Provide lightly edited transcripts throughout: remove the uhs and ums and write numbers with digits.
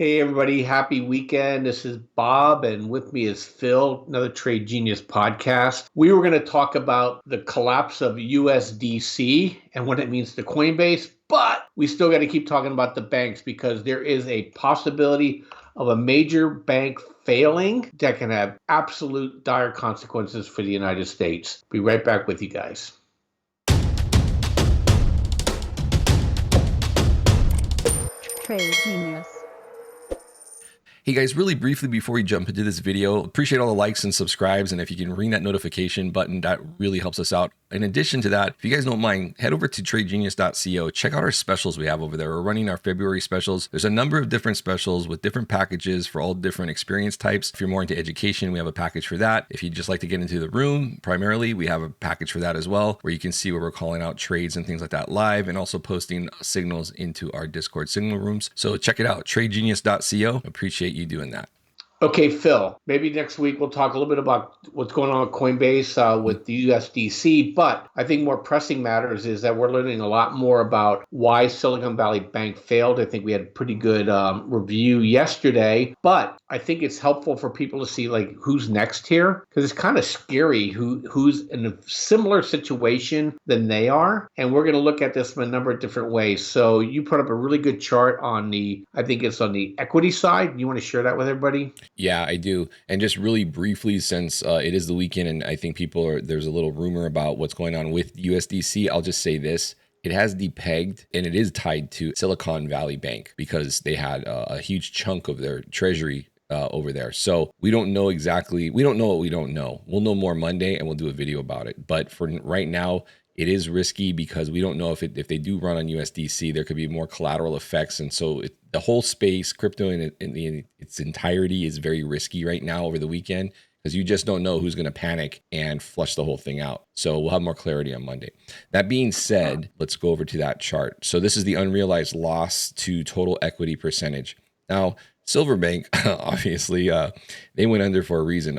Hey everybody, happy weekend. This is Bob and with me is Phil, another Trade Genius podcast. We were going to talk about the collapse of USDC and what it means to Coinbase, but we still got to keep talking about the banks because there is a possibility of a major bank failing that can have absolute dire consequences for the United States. Be right back with you guys. Trade Genius. Hey guys, really briefly before we jump into this video, appreciate all the likes and subscribes, and if you can ring that notification button, that really helps us out. In addition to that, if you guys don't mind, head over to tradegenius.co, check out our specials we have over there. We're running our February specials. There's a number of different specials with different packages for all different experience types. If you're more into education, we have a package for that. If you just like to get into the room, primarily, we have a package for that as well, where you can see where we're calling out trades and things like that live, and also posting signals into our Discord signal rooms. So check it out, tradegenius.co. Appreciate you doing that. Okay, Phil, maybe next week we'll talk a little bit about what's going on with Coinbase with the USDC, but I think more pressing matters is that we're learning a lot more about why Silicon Valley Bank failed. I think we had a pretty good review yesterday, but I think it's helpful for people to see like who's next here, because it's kind of scary who's in a similar situation than they are, and we're going to look at this from a number of different ways. So you put up a really good chart on I think it's on the equity side. You want to share that with everybody? Yeah, I do. And just really briefly, since it is the weekend and I think there's a little rumor about what's going on with USDC, I'll just say this. It has depegged and it is tied to Silicon Valley Bank because they had a huge chunk of their treasury over there. So we don't know exactly. We don't know what we don't know. We'll know more Monday and we'll do a video about it. But for right now, it is risky because we don't know if they do run on USDC, there could be more collateral effects. And so the whole space, crypto in its entirety is very risky right now over the weekend because you just don't know who's going to panic and flush the whole thing out. So we'll have more clarity on Monday. That being said, let's go over to that chart. So this is the unrealized loss to total equity percentage. Now, Silverbank, obviously, they went under for a reason,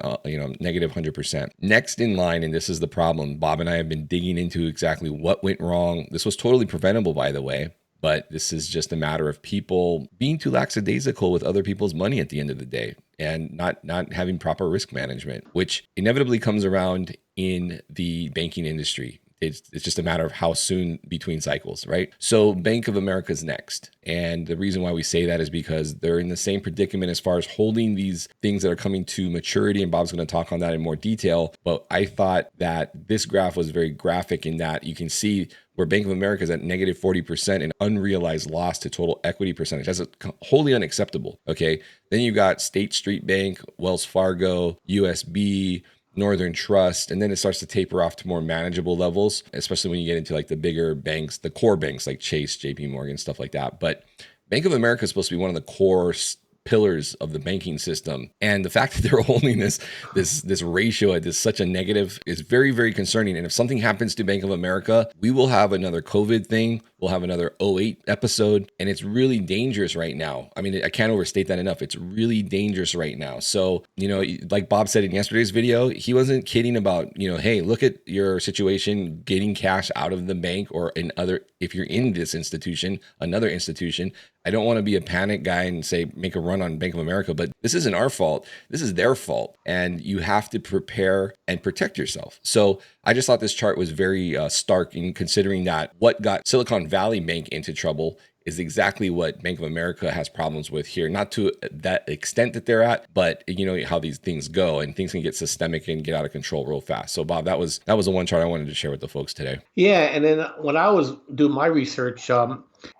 negative 100%. Next in line, and this is the problem, Bob and I have been digging into exactly what went wrong. This was totally preventable, by the way, but this is just a matter of people being too lackadaisical with other people's money at the end of the day and not having proper risk management, which inevitably comes around in the banking industry. It's just a matter of how soon between cycles, right? So Bank of America is next. And the reason why we say that is because they're in the same predicament as far as holding these things that are coming to maturity. And Bob's going to talk on that in more detail. But I thought that this graph was very graphic in that you can see where Bank of America is at negative 40% in unrealized loss to total equity percentage. That's wholly unacceptable, okay? Then you got State Street Bank, Wells Fargo, USB, Northern Trust, and then it starts to taper off to more manageable levels, especially when you get into like the bigger banks, the core banks like Chase, JP Morgan, stuff like that. But Bank of America is supposed to be one of the core pillars of the banking system. And the fact that they're holding this ratio at such a negative is very, very concerning. And if something happens to Bank of America, we will have another COVID thing. We'll have another 08 episode. And it's really dangerous right now. I mean, I can't overstate that enough. It's really dangerous right now. So, like Bob said in yesterday's video, he wasn't kidding about, hey, look at your situation, getting cash out of the bank or if you're in this institution, another institution. I don't want to be a panic guy and say, make a run on Bank of America, but this isn't our fault. This is their fault. And you have to prepare and protect yourself. So I just thought this chart was very stark in considering that what got Silicon Valley Bank into trouble is exactly what Bank of America has problems with here. Not to that extent that they're at, but you know how these things go and things can get systemic and get out of control real fast. So Bob, that was the one chart I wanted to share with the folks today. Yeah, and then when I was doing my research,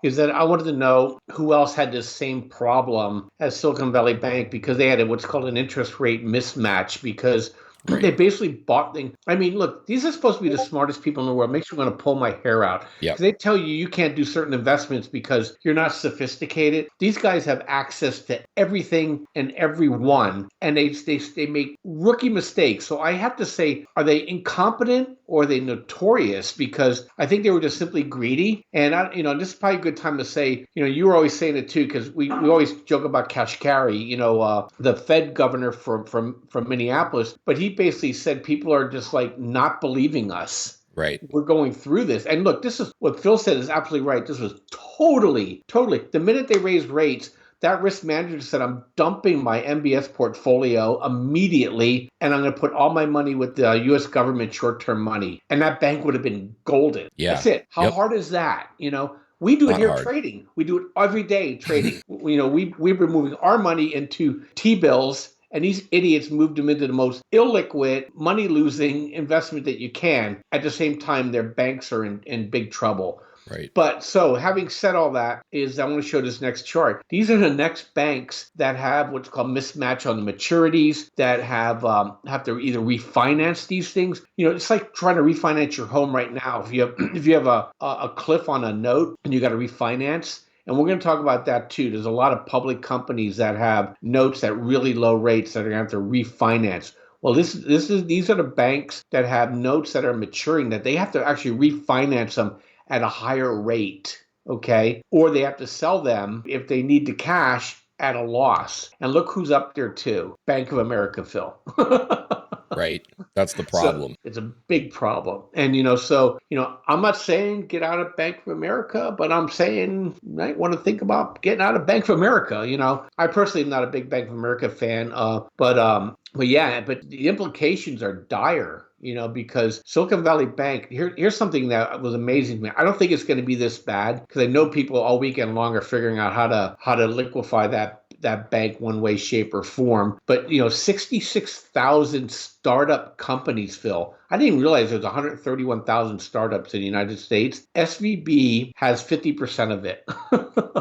is that I wanted to know who else had this same problem as Silicon Valley Bank because they had what's called an interest rate mismatch because Right. They basically bought things. I mean, look, these are supposed to be the smartest people in the world. Makes me want to pull my hair out. Yep. They tell you can't do certain investments because you're not sophisticated. These guys have access to everything and everyone, and they make rookie mistakes. So I have to say, are they incompetent or are they notorious? Because I think they were just simply greedy. And this is probably a good time to say, you were always saying it too, because we always joke about Kashkari, the Fed governor from Minneapolis, but he basically said people are just like not believing us. Right. We're going through this. And look, this is what Phil said is absolutely right. This was totally. The minute they raised rates, that risk manager said, I'm dumping my MBS portfolio immediately, and I'm going to put all my money with the U.S. government short-term money. And that bank would have been golden. Yeah. That's it. How Yep. hard is that? We do it Not here hard. trading. We do it every day trading. We're moving our money into T-bills, and these idiots moved them into the most illiquid, money-losing investment that you can. At the same time, their banks are in big trouble. Right. But so having said all that, I want to show this next chart. These are the next banks that have what's called mismatch on the maturities, that have to either refinance these things. It's like trying to refinance your home right now. If you have a cliff on a note and you got to refinance. And we're going to talk about that too. There's a lot of public companies that have notes at really low rates that are going to have to refinance. Well, these are the banks that have notes that are maturing that they have to actually refinance them at a higher rate, okay? Or they have to sell them if they need the cash at a loss. And look who's up there too. Bank of America, Phil. Right. That's the problem. So it's a big problem. And, I'm not saying get out of Bank of America, but I'm saying you might want to think about getting out of Bank of America. I personally am not a big Bank of America fan, but the implications are dire. Because Silicon Valley Bank, here's something that was amazing to me. I don't think it's going to be this bad, because I know people all weekend long are figuring out how to liquefy that bank one way, shape, or form. But 66,000 startup companies, Phil. I didn't even realize there's 131,000 startups in the United States. SVB has 50% of it.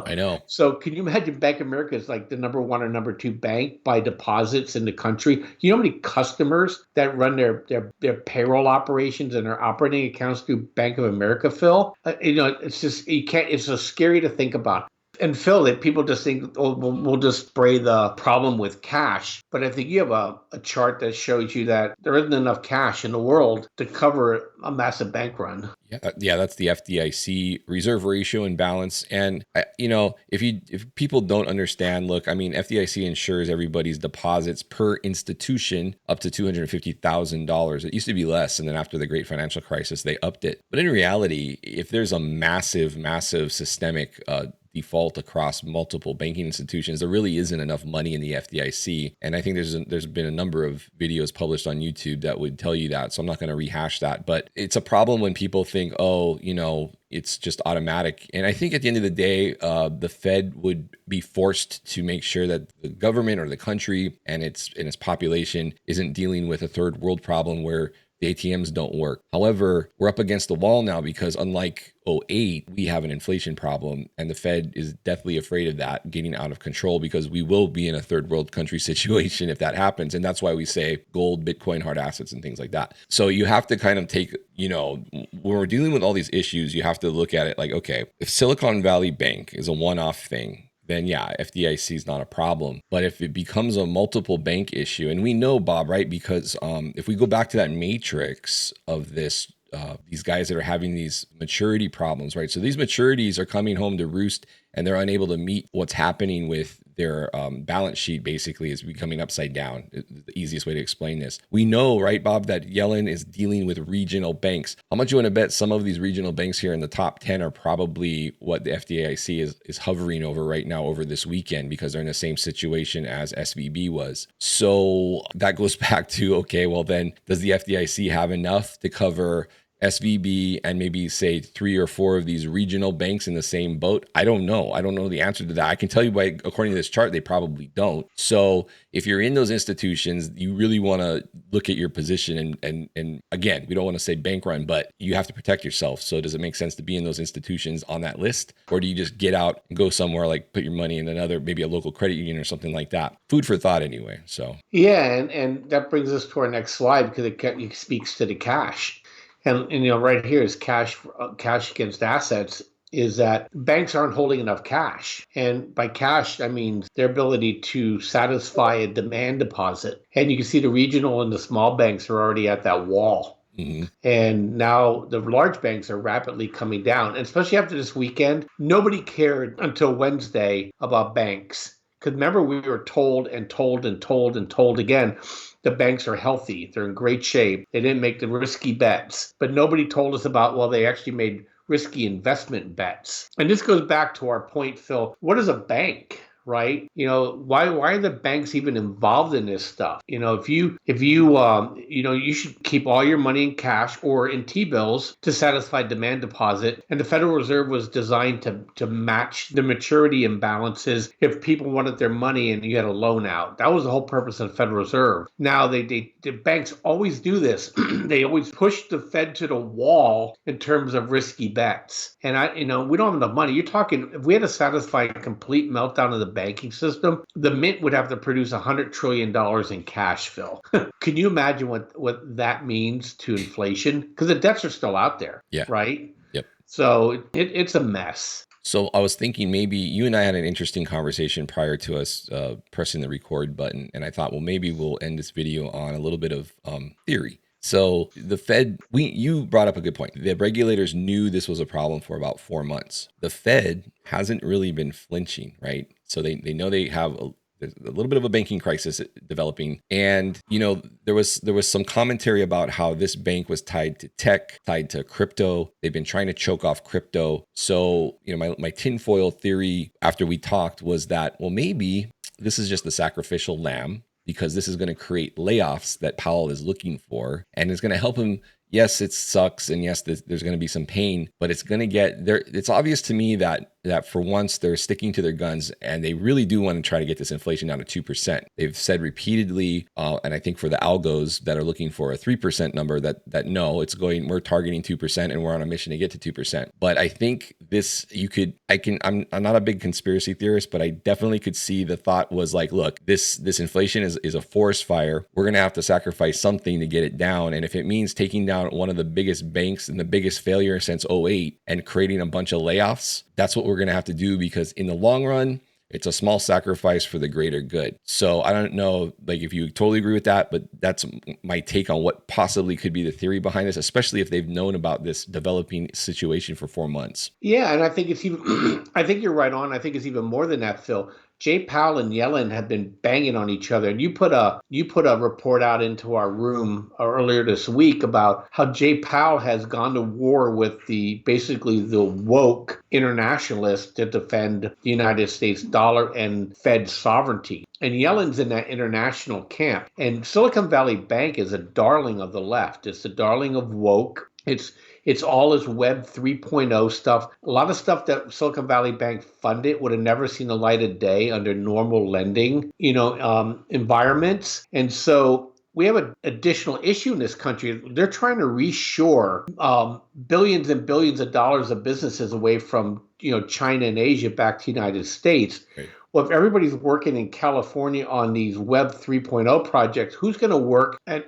I know. So can you imagine Bank of America is like the number one or number two bank by deposits in the country? You know how many customers that run their payroll operations and their operating accounts through Bank of America, Phil? It's just, it's so scary to think about. And Phil, that people just think, oh, we'll just spray the problem with cash. But I think you have a chart that shows you that there isn't enough cash in the world to cover a massive bank run. Yeah, that's the FDIC reserve ratio and balance. And if people don't understand, look, I mean, FDIC insures everybody's deposits per institution up to $250,000. It used to be less, and then after the great financial crisis, they upped it. But in reality, if there's a massive systemic default across multiple banking institutions, there really isn't enough money in the FDIC. And I think there's been a number of videos published on YouTube that would tell you that. So I'm not going to rehash that. But it's a problem when people think, oh, it's just automatic. And I think at the end of the day, the Fed would be forced to make sure that the government or the country and its population isn't dealing with a third world problem where the ATMs don't work. However, we're up against the wall now because unlike 2008, we have an inflation problem, and the Fed is deathly afraid of that getting out of control, because we will be in a third world country situation if that happens. And that's why we say gold, Bitcoin, hard assets, and things like that. So you have to kind of take, when we're dealing with all these issues, you have to look at it like, okay, if Silicon Valley Bank is a one-off thing, then yeah, FDIC is not a problem. But if it becomes a multiple bank issue, and we know, Bob, right? Because if we go back to that matrix of this, these guys that are having these maturity problems, right? So these maturities are coming home to roost, and they're unable to meet what's happening with their balance sheet. Basically is becoming upside down. The easiest way to explain this. We know, right, Bob, that Yellen is dealing with regional banks. How much you want to bet some of these regional banks here in the top 10 are probably what the FDIC is hovering over right now over this weekend, because they're in the same situation as SVB was. So that goes back to, okay, well then, does the FDIC have enough to cover SVB and maybe say 3 or 4 of these regional banks in the same boat? I don't know. I don't know the answer to that. I can tell you according to this chart, they probably don't. So if you're in those institutions, you really want to look at your position. And again, we don't want to say bank run, but you have to protect yourself. So does it make sense to be in those institutions on that list? Or do you just get out and go somewhere, like put your money in another, maybe a local credit union or something like that? Food for thought anyway. So yeah, and that brings us to our next slide, because it speaks to the cash. And right here is cash against assets, is that banks aren't holding enough cash. And by cash, I mean their ability to satisfy a demand deposit. And you can see the regional and the small banks are already at that wall. Mm-hmm. And now the large banks are rapidly coming down. And especially after this weekend, nobody cared until Wednesday about banks. Because remember, we were told again, the banks are healthy. They're in great shape. They didn't make the risky bets. But nobody told us about, well, they actually made risky investment bets. And this goes back to our point, Phil. What is a bank, right? Why are the banks even involved in this stuff? You should keep all your money in cash or in T-bills to satisfy demand deposit. And the Federal Reserve was designed to match the maturity imbalances if people wanted their money and you had a loan out. That was the whole purpose of the Federal Reserve. Now the banks always do this. They always push the Fed to the wall in terms of risky bets. And we don't have enough money. You're talking, if we had to satisfy a complete meltdown of the banking system, the mint would have to produce $100 trillion in cash, Phil. Can you imagine what that means to inflation? Because the debts are still out there, Yeah. right? Yep. So it's a mess. So I was thinking maybe you and I had an interesting conversation prior to us pressing the record button. And I thought, well, maybe we'll end this video on a little bit of theory. So the Fed, you brought up a good point. The regulators knew this was a problem for about 4 months. The Fed hasn't really been flinching, right? So they know they have there's a little bit of a banking crisis developing. And, there was some commentary about how this bank was tied to tech, tied to crypto. They've been trying to choke off crypto. So, my tinfoil theory after we talked was that, well, maybe this is just the sacrificial lamb, because this is going to create layoffs that Powell is looking for, and it's going to help him. Yes, it sucks, and yes, there's going to be some pain, but it's going to get there. It's obvious to me that for once they're sticking to their guns, and they really do want to try to get this inflation down to 2%. They've said repeatedly, and I think for the algos that are looking for a 3% number, that no, we're targeting 2%, and we're on a mission to get to 2%. But I think I'm not a big conspiracy theorist, but I definitely could see the thought was like, look, this inflation is a forest fire. We're going to have to sacrifice something to get it down, and if it means taking down one of the biggest banks and the biggest failure since '08 and creating a bunch of layoffs, that's what we're going to have to do, because in the long run, it's a small sacrifice for the greater good. So I don't know, if you totally agree with that, but that's my take on what possibly could be the theory behind this, especially if they've known about this developing situation for 4 months. Yeah, and I think it's even. I think you're right on. I think it's even more than that, Phil. Jay Powell and Yellen have been banging on each other. And you put a report out into our room earlier this week about how Jay Powell has gone to war with basically the woke internationalists to defend the United States dollar and Fed sovereignty. And Yellen's in that international camp. And Silicon Valley Bank is a darling of the left. It's the darling of woke. It's all this Web 3.0 stuff. A lot of stuff that Silicon Valley Bank funded would have never seen the light of day under normal lending, environments. And so we have an additional issue in this country. They're trying to reshore billions and billions of dollars of businesses away from China and Asia back to the United States. Right. Well, if everybody's working in California on these Web 3.0 projects, who's going to work at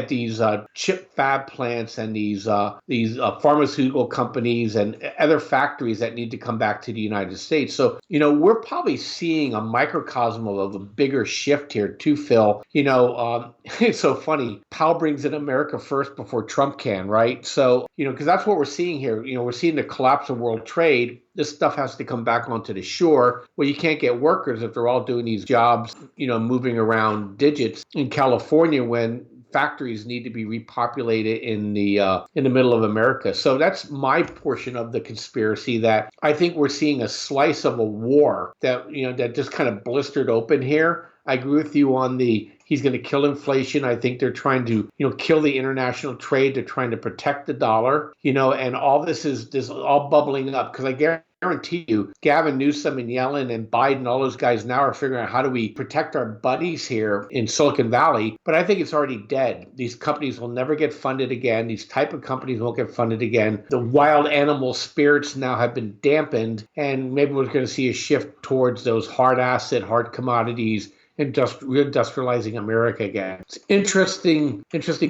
these chip fab plants and these pharmaceutical companies and other factories that need to come back to the United States? So, we're probably seeing a microcosm of a bigger shift here too, Phil. It's so funny. Powell brings in America first before Trump can, right? So, because that's what we're seeing here. We're seeing the collapse of world trade. This stuff has to come back onto the shore. Well, you can't get workers if they're all doing these jobs, moving around digits in California when factories need to be repopulated in the middle of America. So that's my portion of the conspiracy, that I think we're seeing a slice of a war that that just kind of blistered open here. I agree with you on he's going to kill inflation. I think they're trying to, kill the international trade. They're trying to protect the dollar, and all this is all bubbling up, because I guarantee you, Gavin Newsom and Yellen and Biden, all those guys now are figuring out how do we protect our buddies here in Silicon Valley. But I think it's already dead. These companies will never get funded again. These type of companies won't get funded again. The wild animal spirits now have been dampened, and maybe we're going to see a shift towards those hard asset, hard commodities, reindustrializing America again. It's interesting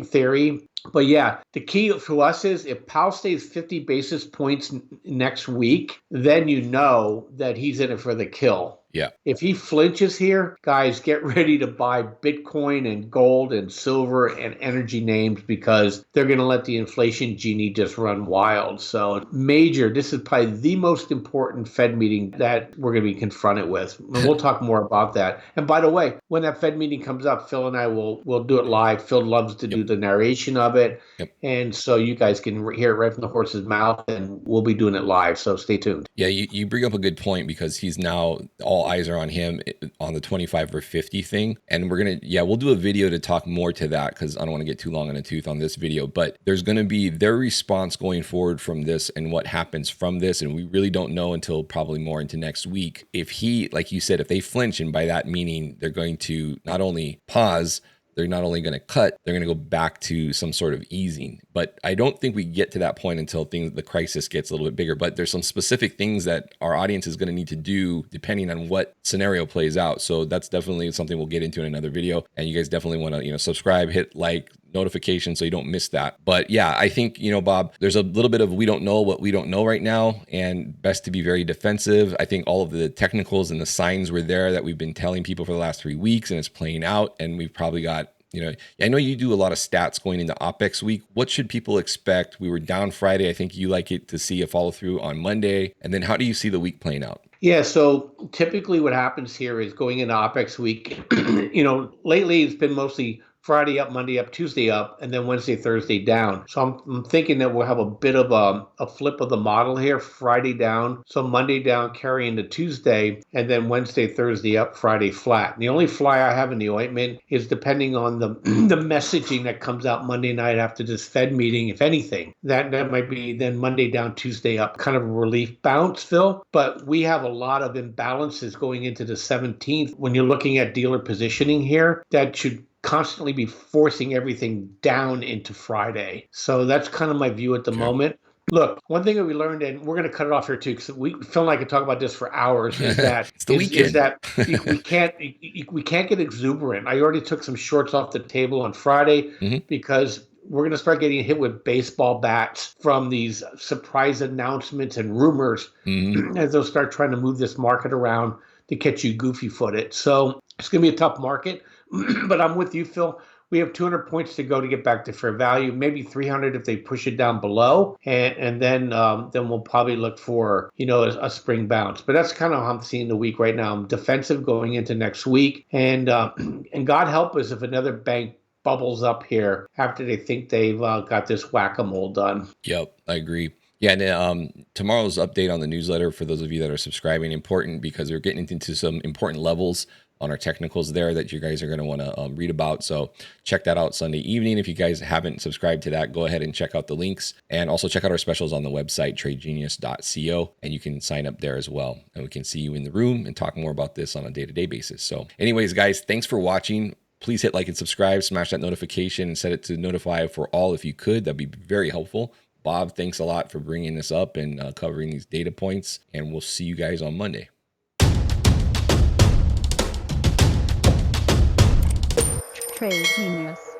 theory. But yeah, the key to us is if Powell stays 50 basis points next week, then that he's in it for the kill. Yeah. If he flinches here, guys, get ready to buy Bitcoin and gold and silver and energy names, because they're going to let the inflation genie just run wild. So this is probably the most important Fed meeting that we're going to be confronted with. And we'll talk more about that. And by the way, when that Fed meeting comes up, Phil and I will do it live. Phil loves to do the narration of it. Yep. And so you guys can hear it right from the horse's mouth, and we'll be doing it live. So stay tuned. Yeah, you bring up a good point, because he's now all eyes are on him on the 25 or 50 thing. And we'll do a video to talk more to that because I don't want to get too long in the tooth on this video. But there's going to be their response going forward from this and what happens from this. And we really don't know until probably more into next week. If he, like you said, if they flinch, and by that meaning they're going to not only pause, they're not only going to cut, they're going to go back to some sort of easing. But I don't think we get to that point until the crisis gets a little bit bigger. But there's some specific things that our audience is going to need to do depending on what scenario plays out. So that's definitely something we'll get into in another video. And you guys definitely want to, subscribe, hit like, notification so you don't miss that. But yeah, I think, Bob, there's a little bit of we don't know what we don't know right now, and best to be very defensive. I think all of the technicals and the signs were there that we've been telling people for the last 3 weeks, and it's playing out. And we've probably got, I know you do a lot of stats going into OPEX week. What should people expect? We were down Friday. I think you like it to see a follow through on Monday. And then how do you see the week playing out? Yeah, so typically what happens here is going into OPEX week, lately it's been mostly Friday up, Monday up, Tuesday up, and then Wednesday, Thursday down. So I'm thinking that we'll have a bit of a flip of the model here. Friday down, so Monday down, carry into Tuesday, and then Wednesday, Thursday up, Friday flat. And the only fly I have in the ointment is depending on the the messaging that comes out Monday night after this Fed meeting, if anything. That might be then Monday down, Tuesday up, kind of a relief bounce, Phil. But we have a lot of imbalances going into the 17th. When you're looking at dealer positioning here, that should constantly be forcing everything down into Friday. So that's kind of my view at the moment. Look, one thing that we learned, and we're going to cut it off here too, because Phil and I could talk about this for hours, is that it's the weekend. Is that we can't get exuberant. I already took some shorts off the table on Friday because we're going to start getting hit with baseball bats from these surprise announcements and rumors as they'll start trying to move this market around to catch you goofy-footed. So it's going to be a tough market. But I'm with you, Phil. We have 200 points to go to get back to fair value, maybe 300 if they push it down below, and then we'll probably look for a spring bounce. But that's kind of how I'm seeing the week right now. I'm defensive going into next week, and God help us if another bank bubbles up here after they think they've got this whack-a-mole done. Yep, I agree. Yeah, and tomorrow's update on the newsletter for those of you that are subscribing, important because we're getting into some important levels on our technicals there that you guys are going to want to read about. So check that out Sunday evening. If you guys haven't subscribed to that, go ahead and check out the links, and also check out our specials on the website, tradegenius.co, and you can sign up there as well. And we can see you in the room and talk more about this on a day-to-day basis. So anyways, guys, thanks for watching. Please hit like and subscribe, smash that notification, and set it to notify for all if you could. That'd be very helpful. Bob, thanks a lot for bringing this up and covering these data points, and we'll see you guys on Monday. Trade Genius.